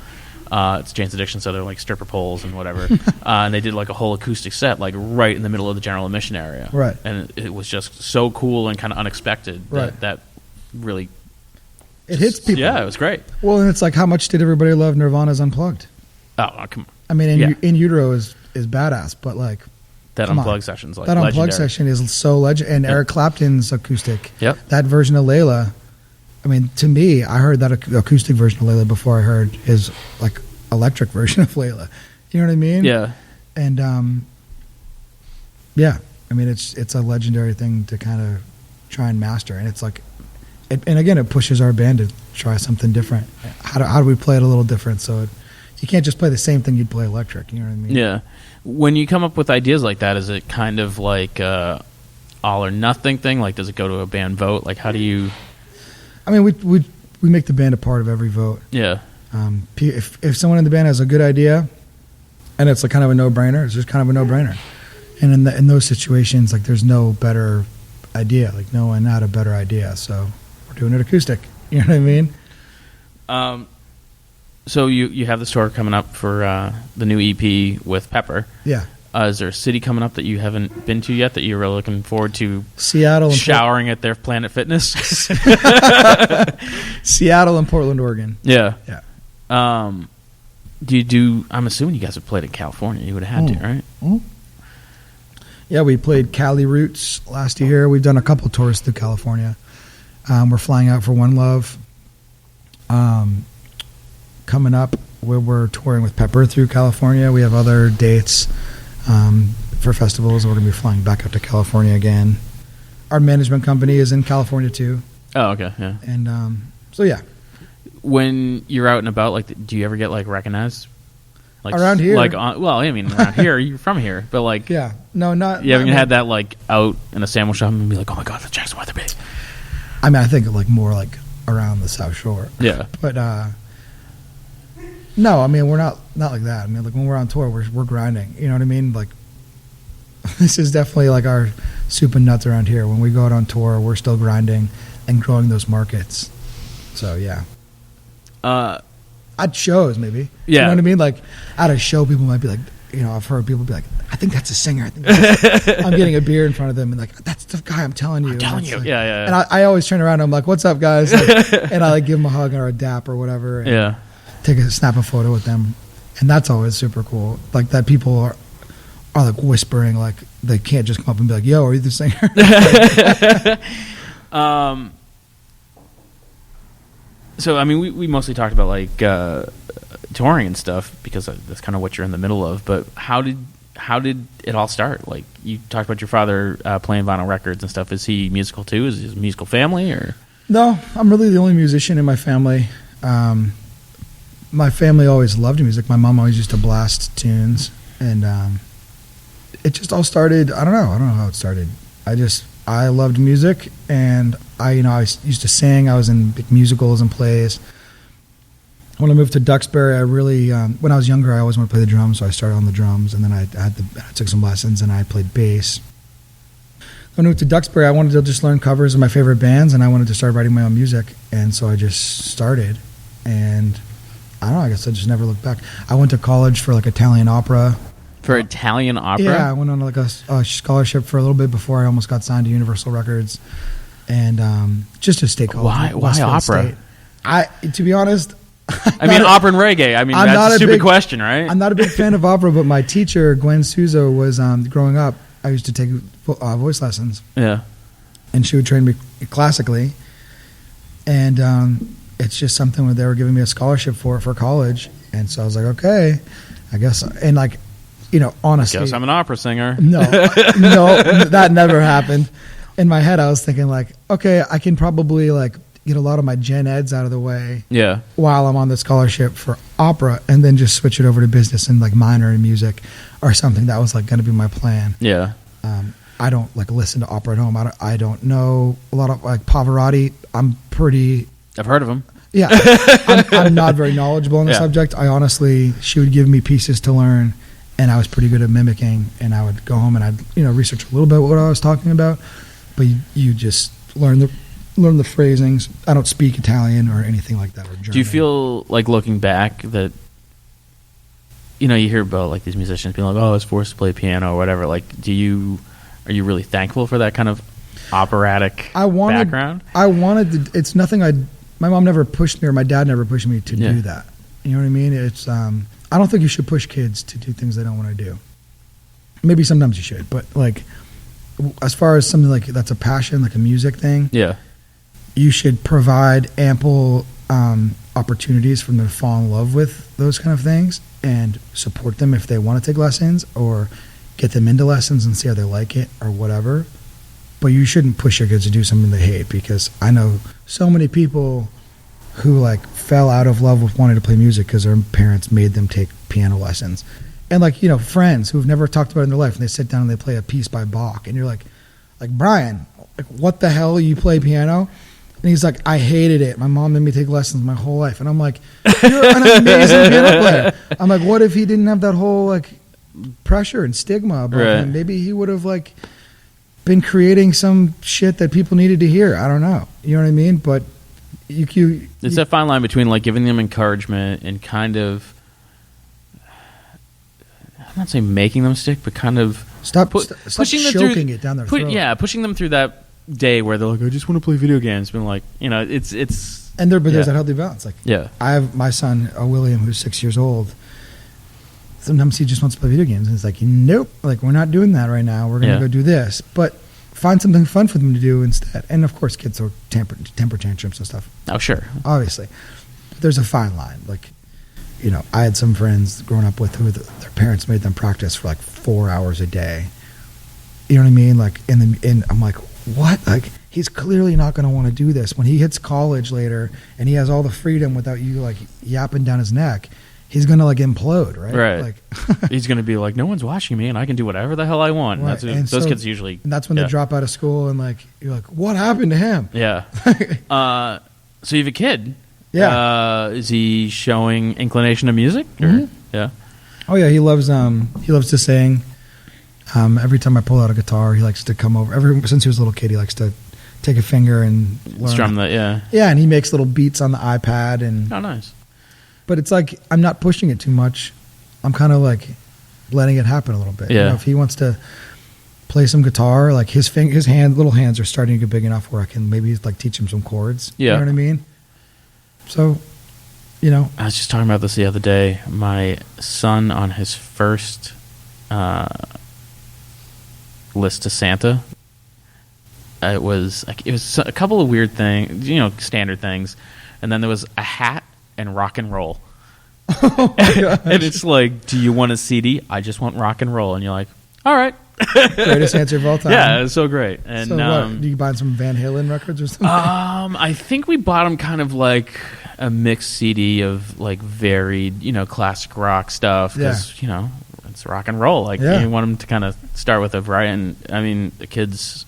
It's Jane's Addiction, so they're like stripper poles and whatever. And they did like a whole acoustic set, like right in the middle of the general admission area. Right. And it was just so cool and kind of unexpected that really... It hits people. Yeah, it was great. Well, and it's like, how much did everybody love Nirvana's Unplugged? Oh, come on. I mean, In Utero is badass, but like... That Unplugged session's like that legendary. Unplugged session is so legendary. And Eric Clapton's acoustic. Yep. That version of Layla, I mean, to me, I heard that acoustic version of Layla before I heard his like electric version of Layla. You know what I mean? Yeah. And yeah, I mean, it's a legendary thing to kind of try and master, and it's like, and again, it pushes our band to try something different. How do we play it a little different? So you can't just play the same thing you'd play electric. You know what I mean? Yeah. When you come up with ideas like that, is it kind of like a all or nothing thing? Like, does it go to a band vote? Like, how do you... I mean, we make the band a part of every vote. Yeah. If someone in the band has a good idea, and it's like kind of a no-brainer, it's just kind of a no-brainer. And in those situations, like, there's no better idea. Like, no one had a better idea, so we're doing it acoustic. You know what I mean? So you have this tour coming up for the new EP with Pepper. Yeah. Is there a city coming up that you haven't been to yet that you're really looking forward to? Seattle. And showering at their Planet Fitness. Seattle and Portland, Oregon. Yeah. Yeah. I'm assuming you guys have played in California. You would have had to, right? Mm. Yeah, we played Cali Roots last year. We've done a couple tours through California. We're flying out for One Love. Coming up, we're touring with Pepper through California. We have other dates for festivals. We're going to be flying back up to California again. Our management company is in California too. Oh, okay, yeah. And so, yeah. When you're out and about, like, do you ever get like recognized? Like, around here? Like, I mean, around here, you're from here, but like, yeah, no, not. You haven't had that like out in a sandwich shop and be like, oh my god, that's Jackson Wetherbee. I mean, I think like more like around the South Shore. Yeah, but no, I mean, we're not like that. I mean, like when we're on tour, we're grinding. You know what I mean? Like this is definitely like our soup and nuts around here. When we go out on tour, we're still grinding and growing those markets. So yeah. At shows, maybe. Yeah. You know what I mean? Like at a show, people might be like, you know, I've heard people be like, I think that's a singer. I'm getting a beer in front of them and like, that's the guy I'm telling you. Like, yeah. And I always turn around and I'm like, what's up, guys? Like, and I like give them a hug or a dap or whatever. And snap a photo with them. And that's always super cool. Like that people are like whispering, like they can't just come up and be like, yo, are you the singer? So, I mean, we mostly talked about like touring and stuff because that's kind of what you're in the middle of. But how did it all start? Like you talked about your father playing vinyl records and stuff. Is he musical too? Is his musical family or? No, I'm really the only musician in my family. My family always loved music. My mom always used to blast tunes, and it just all started. I don't know how it started. I loved music, and I used to sing. I was in big musicals and plays. When I moved to Duxbury, I really when I was younger, I always wanted to play the drums, so I started on the drums, and then I took some lessons, and I played bass. When I moved to Duxbury, I wanted to just learn covers of my favorite bands, and I wanted to start writing my own music, and so I just started, and I don't know, I guess I just never looked back. I went to college for like Italian opera. For Italian opera? Yeah, I went on like a scholarship for a little bit before I almost got signed to Universal Records, and just to stay college. Why opera? To be honest, opera and reggae. I mean, that's a stupid question, right? I'm not a big fan of opera, but my teacher, Gwen Souza, was growing up. I used to take voice lessons. Yeah, and she would train me classically, and it's just something where they were giving me a scholarship for college, and so I was like, okay, I guess, and like, honestly, I guess I'm an opera singer. No, that never happened. In my head, I was thinking like, okay, I can probably like get a lot of my gen eds out of the way. Yeah. While I'm on the scholarship for opera, and then just switch it over to business and like minor in music or something. That was like going to be my plan. Yeah. I don't like listen to opera at home. I don't know a lot of like Pavarotti. I've heard of him. Yeah. I'm not very knowledgeable on the subject. She would give me pieces to learn, and I was pretty good at mimicking, and I would go home and I'd research a little bit what I was talking about, but you just learn the phrasings. I don't speak Italian or anything like that, or German. Do you feel like looking back that you hear about like these musicians being like, oh, I was forced to play piano or whatever, like are you really thankful for that kind of operatic background? It's nothing my mom never pushed me, or my dad never pushed me to do that. You know what I mean? It's I don't think you should push kids to do things they don't want to do. Maybe sometimes you should, but like as far as something like that's a passion, like a music thing, you should provide ample opportunities for them to fall in love with those kind of things and support them if they want to take lessons, or get them into lessons and see how they like it or whatever. But you shouldn't push your kids to do something they hate, because I know so many people who like fell out of love with wanting to play music because their parents made them take piano lessons. And like, friends who've never talked about it in their life, and they sit down and they play a piece by Bach, and you're like Brian, like, what the hell, you play piano? And he's like, I hated it. My mom made me take lessons my whole life. And I'm like, you're an amazing piano player. I'm like, what if he didn't have that whole like pressure and stigma about him? Maybe he would have like been creating some shit that people needed to hear. I don't know. You know what I mean? But it's that fine line between like giving them encouragement and kind of, I'm not saying making them stick, but kind of stop pushing them choking it down their throat. Yeah, pushing them through that day where they're like, I just want to play video games. Been like, it's and there's that healthy balance. Like, I have my son William, who's 6 years old. Sometimes he just wants to play video games, and it's like, nope, like, we're not doing that right now. We're gonna go do this, but find something fun for them to do instead. And of course, kids are temper tantrums and stuff. Oh, sure, obviously, but there's a fine line. Like, I had some friends growing up with who their parents made them practice for like 4 hours a day. You know what I mean? Like, and I'm like, what? Like, he's clearly not going to want to do this when he hits college later, and he has all the freedom without you like yapping down his neck. He's going to like implode, right? Right. Like, he's going to be like, no one's watching me, and I can do whatever the hell I want. Right. Those kids usually. And that's when they drop out of school, and like, you're like, what happened to him? Yeah. So you have a kid. Yeah. Is he showing inclination to music? Or? Mm-hmm. Yeah. Oh yeah, he loves to sing. Every time I pull out a guitar, he likes to come over. Since he was a little kid, he likes to take a finger and learn. Strum that, yeah. Yeah, and he makes little beats on the iPad. And oh, nice. But it's like, I'm not pushing it too much. I'm kind of like, letting it happen a little bit. Yeah. If he wants to play some guitar, like his little hands are starting to get big enough where I can maybe like teach him some chords. Yeah. You know what I mean? So, I was just talking about this the other day. My son on his first list to Santa, it was a couple of weird things, standard things, and then there was a hat and rock and roll. Oh my gosh. And it's like, do you want a CD? I just want rock and roll. And you're like, all right. Greatest answer of all time. Yeah, it's so great. And so what? Do you buy some Van Halen records or something? I think we bought him kind of like a mixed CD of like varied, classic rock stuff because it's rock and roll. Like you want him to kind of start with a variety. And I mean, the kid's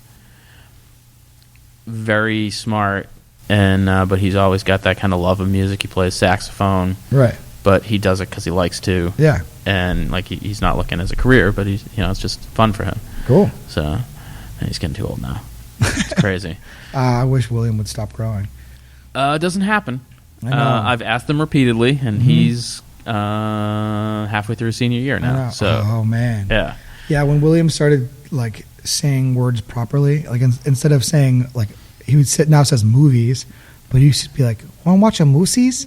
very smart, and but he's always got that kind of love of music. He plays saxophone, right? But he does it because he likes to. Yeah. And like he's not looking as a career, but he's it's just fun for him. Cool. So, and he's getting too old now. It's crazy. I wish William would stop growing. It doesn't happen. I know. I've asked him repeatedly, and he's halfway through his senior year now. So, oh man. Yeah. When William started like saying words properly, like instead of saying like he would sit now says movies. But he used to be like, want to watch a moosies?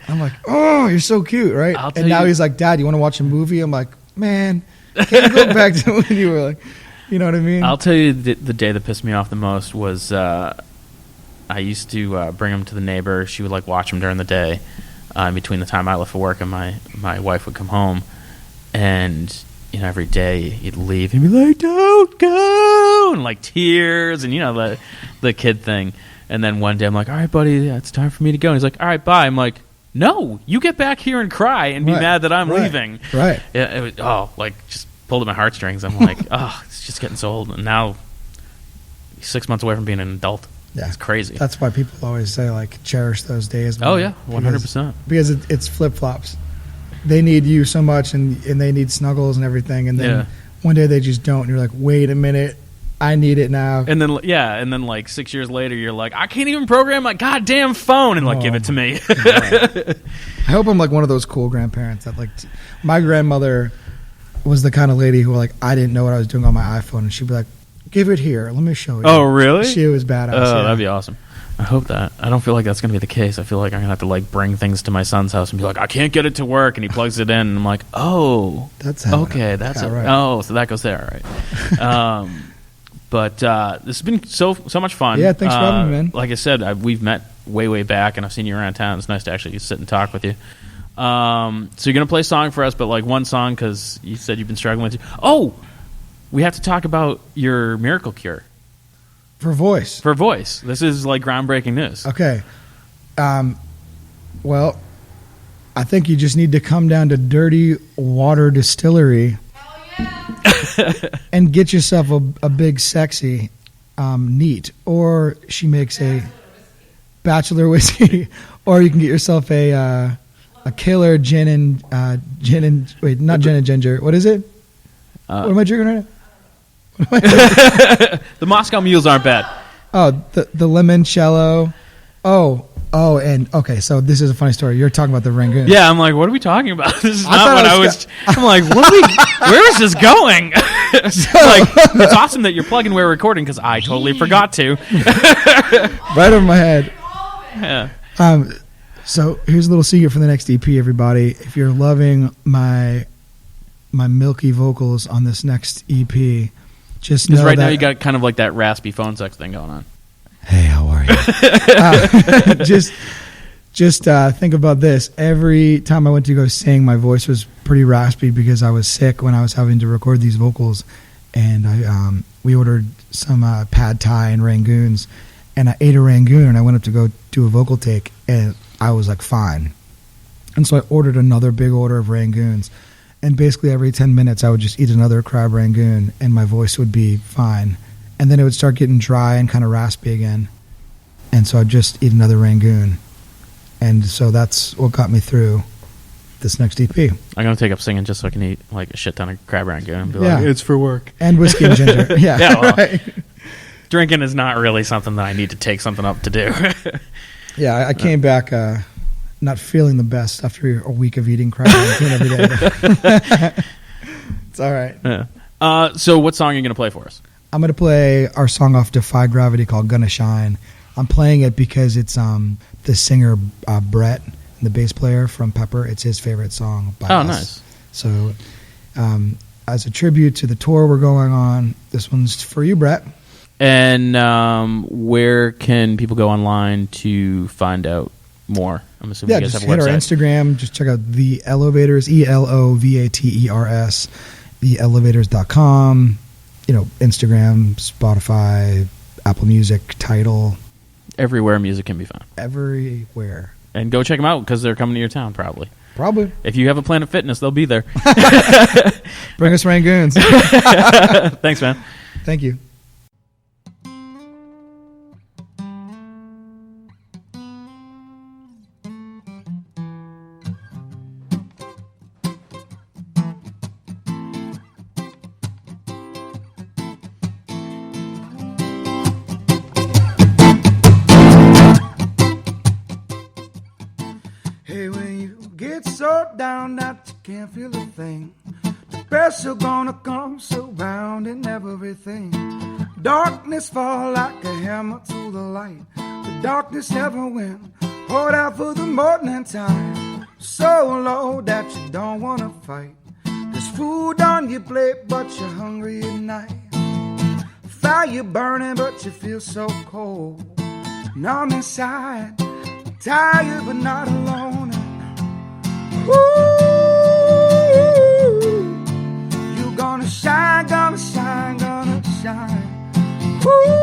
I'm like, oh, you're so cute, right? And now he's like, Dad, you want to watch a movie? I'm like, man, can't go back to when you were like, you know what I mean? I'll tell you the day that pissed me off the most was I used to bring him to the neighbor. She would like watch him during the day between the time I left for work and my wife would come home. And, every day he'd leave and be like, don't go! And like tears and, the kid thing. And then one day I'm like, all right, buddy, it's time for me to go. And he's like, all right, bye. I'm like, no, you get back here and cry and be mad that I'm leaving. Right. Yeah, it was, just pulled at my heartstrings. I'm like, it's just getting so old. And now he's 6 months away from being an adult. Yeah. It's crazy. That's why people always say, like, cherish those days. Oh, yeah, 100%. Because it's flip-flops. They need you so much, and they need snuggles and everything. And then one day they just don't. And you're like, wait a minute. I need it now. And then like 6 years later, you're like, I can't even program my goddamn phone, and like, give it to me. I hope I'm like one of those cool grandparents that like, my grandmother was the kind of lady who like, I didn't know what I was doing on my iPhone, and she'd be like, give it here, let me show you. Oh, really? She was badass. Oh, that'd be awesome. I hope that. I don't feel like that's going to be the case. I feel like I'm going to have to like bring things to my son's house and be like, I can't get it to work, and he plugs it in, and I'm like, oh, that's how okay, that's it. Right. Oh, so that goes there, right? But this has been so much fun. Yeah, thanks for having me, man. Like I said, we've met way back, and I've seen you around town. It's nice to actually sit and talk with you. So you're going to play a song for us, but like one song because you said you've been struggling with it. Oh, we have to talk about your miracle cure. For voice. This is like groundbreaking news. Okay. Well, I think you just need to come down to Dirty Water Distillery. And get yourself a big, sexy, neat. Or she makes a bachelor whiskey. Or you can get yourself a killer gin and wait, not gin and ginger. What is it? What am I drinking right now? The Moscow Mules aren't bad. Oh, the limoncello. Oh, and okay, so this is a funny story. You're talking about the Rangoon. Yeah, I'm like, what are we talking about? This is not what I was. I'm like, where is this going? Like, it's awesome that you're plugging where we're recording because I totally forgot to. Right over my head. Yeah. So here's a little secret for the next EP, everybody. If you're loving my milky vocals on this next EP, just know right now you got kind of like that raspy phone sex thing going on. Hey, how are you? Just think about this. Every time I went to go sing, my voice was pretty raspy because I was sick when I was having to record these vocals. And we ordered some pad thai and Rangoons. And I ate a Rangoon, and I went up to go do a vocal take, and I was like, fine. And so I ordered another big order of Rangoons. And basically every 10 minutes, I would just eat another crab Rangoon, and my voice would be fine. And then it would start getting dry and kind of raspy again. And so I'd just eat another Rangoon. And so that's what got me through this next EP. I'm going to take up singing just so I can eat like a shit ton of crab Rangoon and be like, it's for work. And whiskey and ginger. Yeah, well, right. Drinking is not really something that I need to take something up to do. Yeah, I came back not feeling the best after a week of eating crab Rangoon every day. It's all right. Yeah. So what song are you going to play for us? I'm going to play our song off Defy Gravity called Gonna Shine. I'm playing it because it's the singer Brett, the bass player from Pepper. It's his favorite song by us. Nice. So as a tribute to the tour we're going on, this one's for you, Brett. And where can people go online to find out more? I'm assuming you guys just have a hit website. our Instagram. Just check out the Elovaters, Elovaters, theelevators.com. Instagram, Spotify, Apple Music, Tidal. Everywhere music can be found. Everywhere. And go check them out because they're coming to your town, probably. Probably. If you have a Planet Fitness, they'll be there. Bring us Rangoons. Thanks, man. Thank you. Hey, when you get so down that you can't feel a thing, the pressure gonna come surrounding everything. Darkness fall like a hammer to the light. The darkness never win. Hold out for the morning time. So low that you don't wanna fight. There's food on your plate, but you're hungry at night. Fire burning, but you feel so cold. Numb inside. Tired but not alone. Ooh, you gonna shine, gonna shine, gonna shine. Ooh.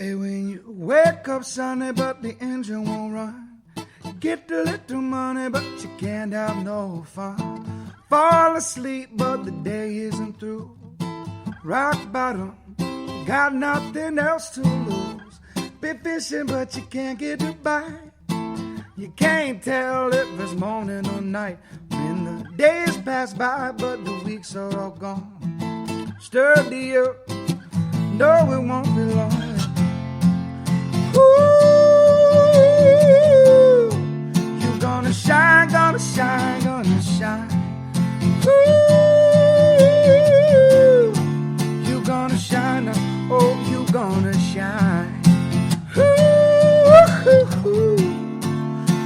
Hey, when you wake up Sunday, but the engine won't run. Get a little money, but you can't have no fun. Fall asleep, but the day isn't through. Rock bottom, got nothing else to lose. Been fishing, but you can't get a bite. You can't tell if it's morning or night. When the days pass by, but the weeks are all gone. Sturdy up, no, it won't be long. Ooh, you're gonna shine, gonna shine, gonna shine. Ooh, you're gonna shine, oh, you're gonna shine. Ooh,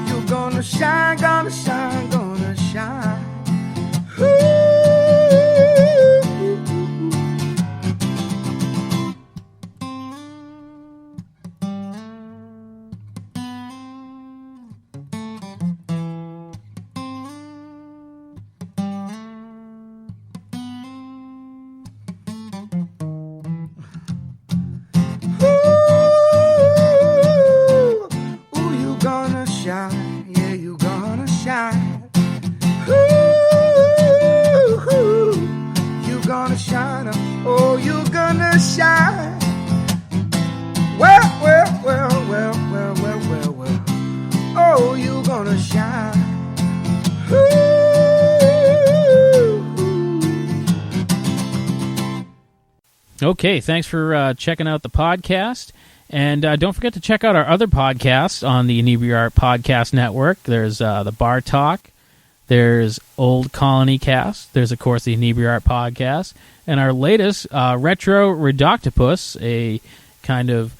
you're gonna shine, gonna shine, gonna shine. Ooh. Oh, you gonna shine. Okay, thanks for checking out the podcast. And don't forget to check out our other podcasts on the Inebri-art Podcast Network. There's the Bar Talk. There's Old Colony Cast. There's, of course, the Inebri-art Podcast. And our latest, Retro Redoctopus, a kind of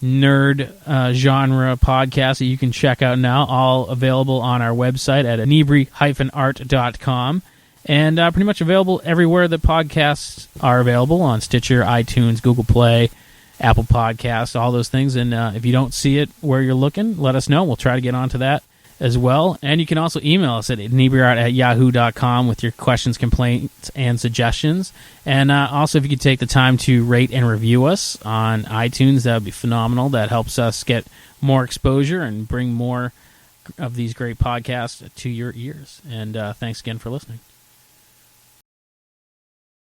nerd genre podcast that you can check out now, all available on our website at inebri-art.com. And pretty much available everywhere that podcasts are available, on Stitcher, iTunes, Google Play, Apple Podcasts, all those things. And if you don't see it where you're looking, let us know. We'll try to get onto that as well. And you can also email us at inebri-art@yahoo.com with your questions, complaints, and suggestions. And also, if you could take the time to rate and review us on iTunes, that would be phenomenal. That helps us get more exposure and bring more of these great podcasts to your ears. And thanks again for listening.